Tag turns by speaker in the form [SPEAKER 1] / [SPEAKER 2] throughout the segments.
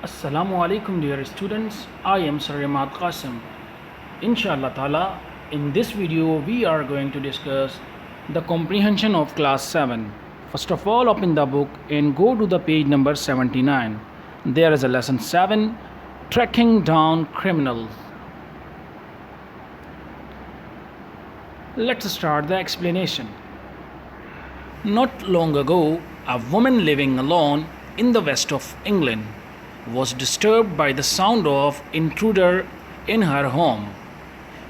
[SPEAKER 1] Assalamu alaikum dear students, I am Sir Ahmad Qasim. Inshallah ta'ala, in this video we are going to discuss the comprehension of class 7. First of all, open the book and go to the page number 79. There is a lesson 7, tracking down criminals. Let's start the explanation. Not long ago, a woman living alone in the west of England was disturbed by the sound of intruder in her home.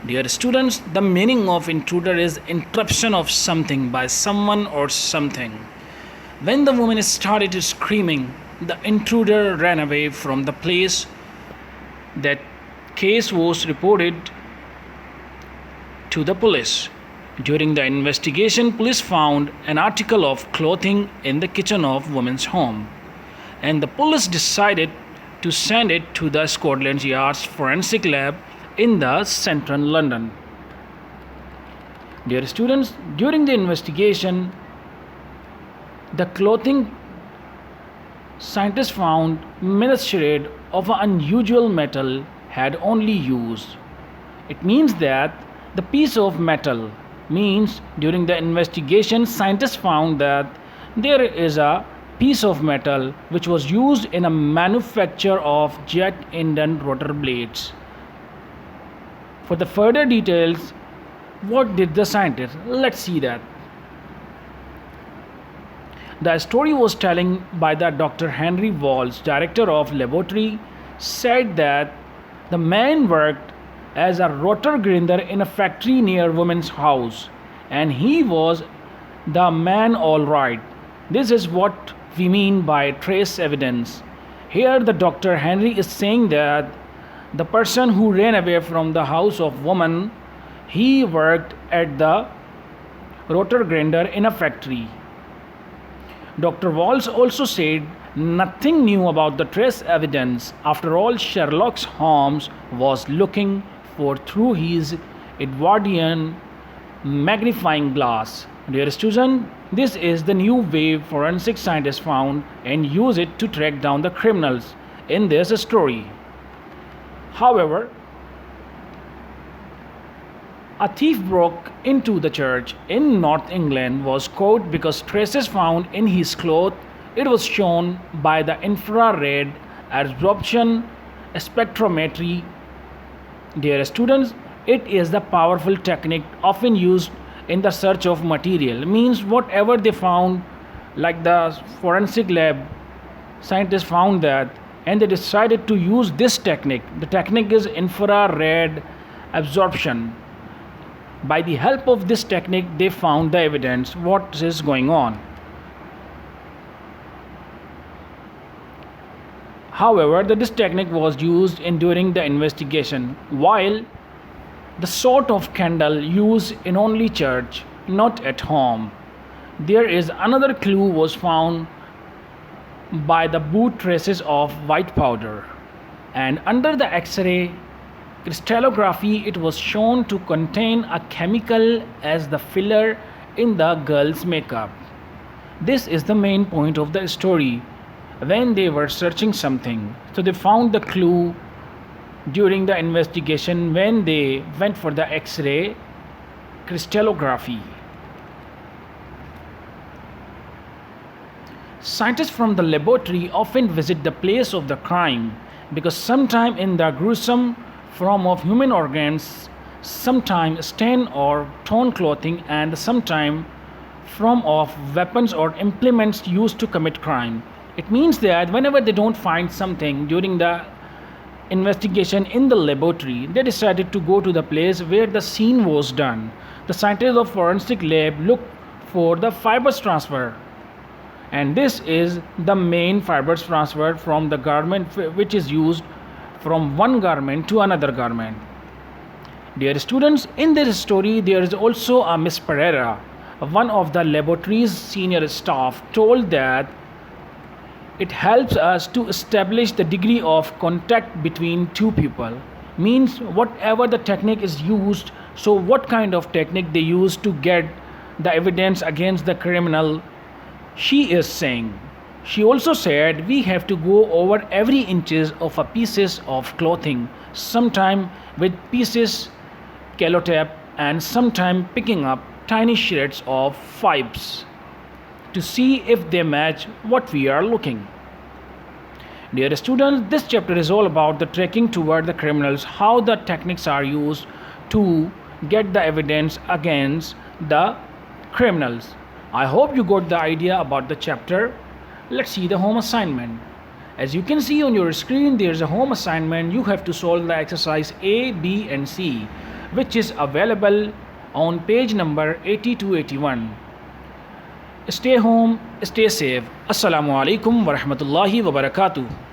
[SPEAKER 1] Dear students, the meaning of intruder is interruption of something by someone or something. When the woman started screaming, the intruder ran away from the place. That case was reported to the police. During the investigation, police found an article of clothing in the kitchen of woman's home, and the police decided to send it to the Scotland Yard's forensic lab in the central London. Dear students, during the investigation, the clothing scientists found minute shred of an unusual metal had only used. It means that the piece of metal means during the investigation scientists found that there is a piece of metal which was used in a manufacture of jet engine rotor blades. For the further details, what did the scientists? Let's see that. The story was telling by the Dr. Henry Walls, director of laboratory, said that the man worked as a rotor grinder in a factory near woman's house, and he was the man all right. This is what we mean by trace evidence. Here the Dr. Henry is saying that the person who ran away from the house of woman, he worked at the rotor grinder in a factory. Dr. Walls also said nothing new about the trace evidence. After all, Sherlock Holmes was looking for through his Edwardian magnifying glass. Dear student, this is the new way forensic scientists found and use it to track down the criminals in this story. However, a thief broke into the church in North England, was caught because traces found in his clothes. It was shown by the infrared absorption spectrometry. Dear students, it is the powerful technique often used in the search of material. Means whatever they found, like the forensic lab, scientists found that and they decided to use this technique. The technique is infrared absorption. By the help of this technique, they found the evidence what is going on. However, this technique was used during the investigation, while the sort of candle used in only church, not at home. There is another clue was found by the boot traces of white powder, and under the X-ray crystallography it was shown to contain a chemical as the filler in the girl's makeup. This is the main point of the story. When they were searching something, so they found the clue during the investigation when they went for the X-ray crystallography. Scientists from the laboratory often visit the place of the crime because sometime in the gruesome form of human organs, sometime stained or torn clothing, and sometime from of weapons or implements used to commit crime. It means that whenever they don't find something during the investigation in the laboratory, they decided to go to the place where the scene was done. The scientists of forensic lab look for the fibers transfer, and this is the main fibers transfer from the garment which is used from one garment to another garment. Dear students, in this story there is also a Miss Pereira. One of the laboratory's senior staff told that it helps us to establish the degree of contact between two people. Means whatever the technique is used, so what kind of technique they use to get the evidence against the criminal, she is saying. She also said we have to go over every inches of a pieces of clothing, sometime with pieces calotap and sometime picking up tiny shreds of fibers to see if they match what we are looking. Dear students, this chapter is all about the tracking toward the criminals, how the techniques are used to get the evidence against the criminals. I hope you got the idea about the chapter. Let's see the home assignment. As you can see on your screen, there's a home assignment. You have to solve the exercise A, B and C, which is available on page number 80 to 81. Stay home, stay safe. Assalamu alaikum wa rahmatullahi wa barakatuh.